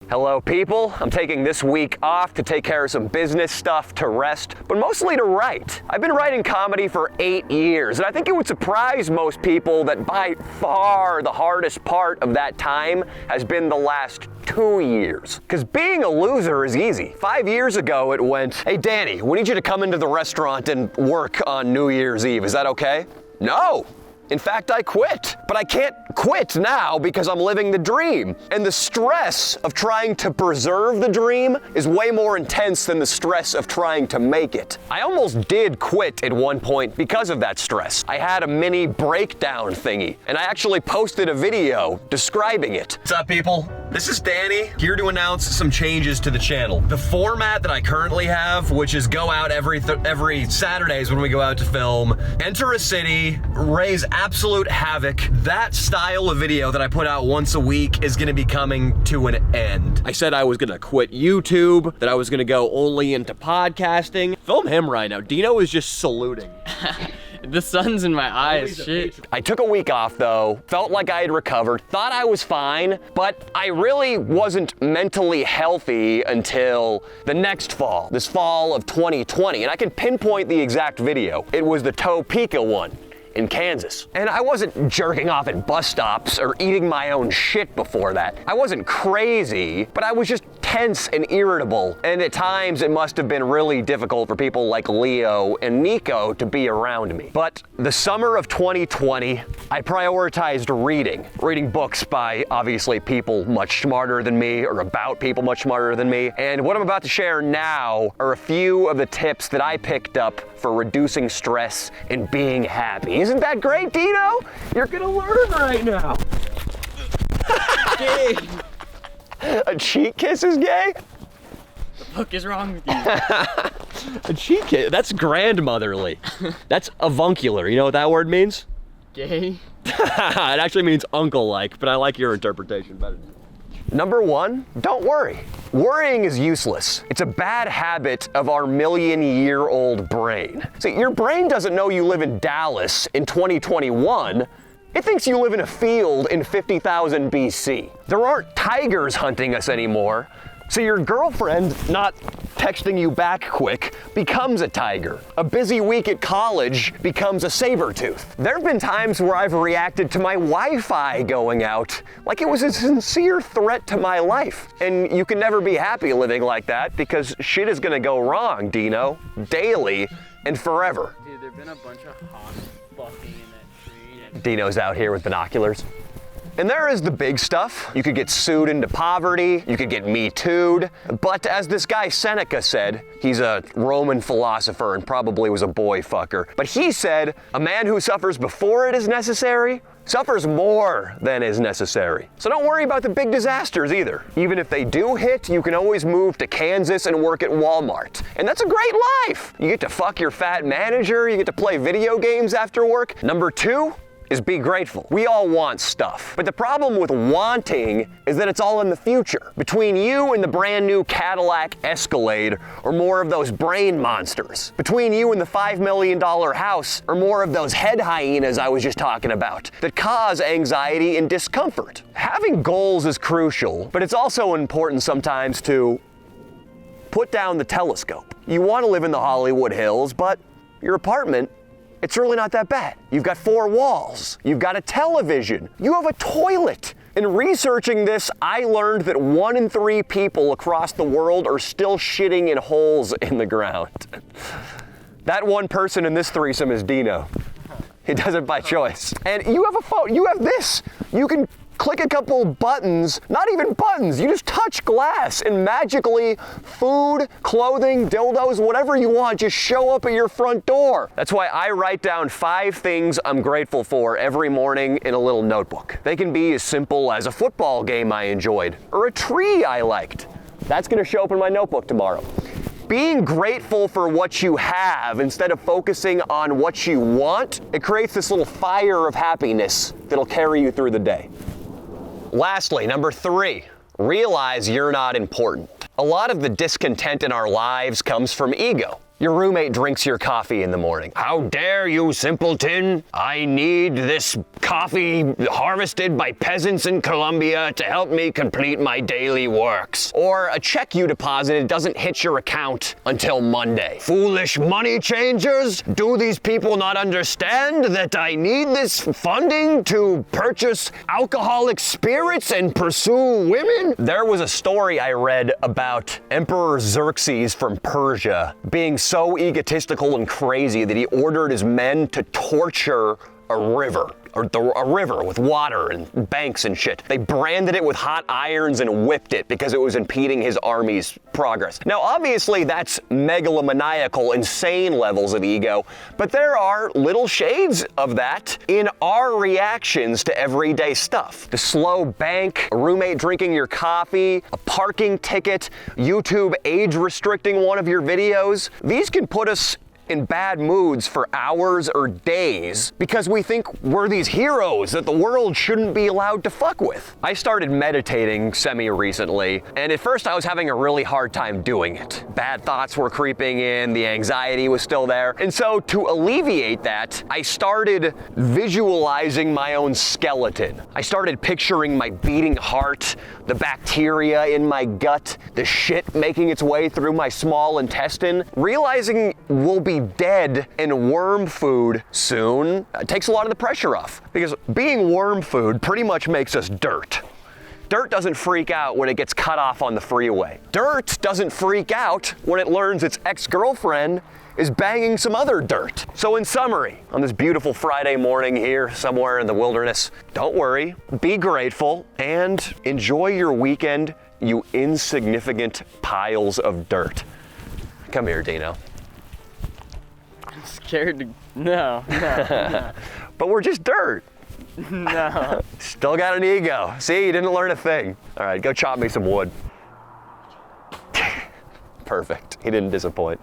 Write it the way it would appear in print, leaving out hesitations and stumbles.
Hello people, I'm taking this week off to take care of some business stuff, to rest, but mostly to write. I've been writing comedy for 8 years, and I think it would surprise most people that by far the hardest part of that time has been the last 2 years. Because being a loser is easy. 5 years ago it went, hey Danny, we need you to come into the restaurant and work on New Year's Eve, is that okay? No! In fact, I quit. But I can't quit now because I'm living the dream. And the stress of trying to preserve the dream is way more intense than the stress of trying to make it. I almost did quit at one point because of that stress. I had a mini breakdown thingy, and I actually posted a video describing it. What's up, people? This is Danny, here to announce some changes to the channel. The format that I currently have, which is go out every Saturdays when we go out to film, enter a city, raise absolute havoc. That style of video that I put out once a week is gonna be coming to an end. I said I was gonna quit YouTube, that I was gonna go only into podcasting. Film him right now. Dino is just saluting. The sun's in my eyes, shit. I took a week off though, felt like I had recovered, thought I was fine, but I really wasn't mentally healthy until the next fall, this fall of 2020, and I can pinpoint the exact video. It was the Topeka one in Kansas. And I wasn't jerking off at bus stops or eating my own shit before that. I wasn't crazy, but I was just tense and irritable. And at times it must have been really difficult for people like Leo and Nico to be around me. But the summer of 2020, I prioritized reading books by obviously people much smarter than me or about people much smarter than me. And what I'm about to share now are a few of the tips that I picked up for reducing stress and being happy. Isn't that great, Dino? You're gonna learn right now. Gay. A cheek kiss is gay? The fuck is wrong with you? A cheek kiss? That's grandmotherly. That's avuncular. You know what that word means? Gay? It actually means uncle-like, but I like your interpretation better. Number one, don't worry. Worrying is useless. It's a bad habit of our million-year-old brain. See, your brain doesn't know you live in Dallas in 2021. It thinks you live in a field in 50,000 BC. There aren't tigers hunting us anymore, so your girlfriend not texting you back quick becomes a tiger. A busy week at college becomes a saber tooth. There have been times where I've reacted to my Wi-Fi going out like it was a sincere threat to my life. And you can never be happy living like that because shit is gonna go wrong, Dino, daily and forever. Dude, there've been a bunch of hawks fucking in that tree. Dino's out here with binoculars. And there is the big stuff. You could get sued into poverty, you could get Me Too'd, but as this guy Seneca said, he's a Roman philosopher and probably was a boy fucker, but he said, a man who suffers before it is necessary suffers more than is necessary. So don't worry about the big disasters either. Even if they do hit, you can always move to Kansas and work at Walmart. And that's a great life. You get to fuck your fat manager, you get to play video games after work. Number two, is be grateful. We all want stuff. But the problem with wanting is that it's all in the future. Between you and the brand new Cadillac Escalade or more of those brain monsters. Between you and the $5 million house or more of those head hyenas I was just talking about that cause anxiety and discomfort. Having goals is crucial, but it's also important sometimes to put down the telescope. You want to live in the Hollywood Hills, but your apartment, it's really not that bad. You've got 4 walls. You've got a television. You have a toilet. In researching this, I learned that 1 in 3 people across the world are still shitting in holes in the ground. That one person in this threesome is Dino. He does it by choice. And you have a phone. You have this. You can click a couple buttons, not even buttons, you just touch glass and magically food, clothing, dildos, whatever you want just show up at your front door. That's why I write down 5 things I'm grateful for every morning in a little notebook. They can be as simple as a football game I enjoyed or a tree I liked. That's gonna show up in my notebook tomorrow. Being grateful for what you have instead of focusing on what you want, it creates this little fire of happiness that'll carry you through the day. Lastly, number 3, realize you're not important. A lot of the discontent in our lives comes from ego. Your roommate drinks your coffee in the morning. How dare you, simpleton? I need this coffee harvested by peasants in Colombia to help me complete my daily works. Or a check you deposited doesn't hit your account until Monday. Foolish money changers? Do these people not understand that I need this funding to purchase alcoholic spirits and pursue women? There was a story I read about Emperor Xerxes from Persia being so egotistical and crazy that he ordered his men to torture a river. A river with water and banks and shit. They branded it with hot irons and whipped it because it was impeding his army's progress. Now, obviously, that's megalomaniacal, insane levels of ego, but there are little shades of that in our reactions to everyday stuff. The slow bank, a roommate drinking your coffee, a parking ticket, YouTube age restricting one of your videos. These can put us in bad moods for hours or days because we think we're these heroes that the world shouldn't be allowed to fuck with. I started meditating semi-recently, and at first I was having a really hard time doing it. Bad thoughts were creeping in, the anxiety was still there, and so to alleviate that, I started visualizing my own skeleton. I started picturing my beating heart, the bacteria in my gut, the shit making its way through my small intestine, realizing we'll be dead and worm food soon takes a lot of the pressure off, because being worm food pretty much makes us dirt. Dirt doesn't freak out when it gets cut off on the freeway. Dirt doesn't freak out when it learns its ex-girlfriend is banging some other dirt. So in summary, on this beautiful Friday morning here somewhere in the wilderness, don't worry, be grateful, and enjoy your weekend, you insignificant piles of dirt. Come here, Dino. I'm scared to. No. But we're just dirt. No. Still got an ego. See, you didn't learn a thing. All right, go chop me some wood. Perfect. He didn't disappoint.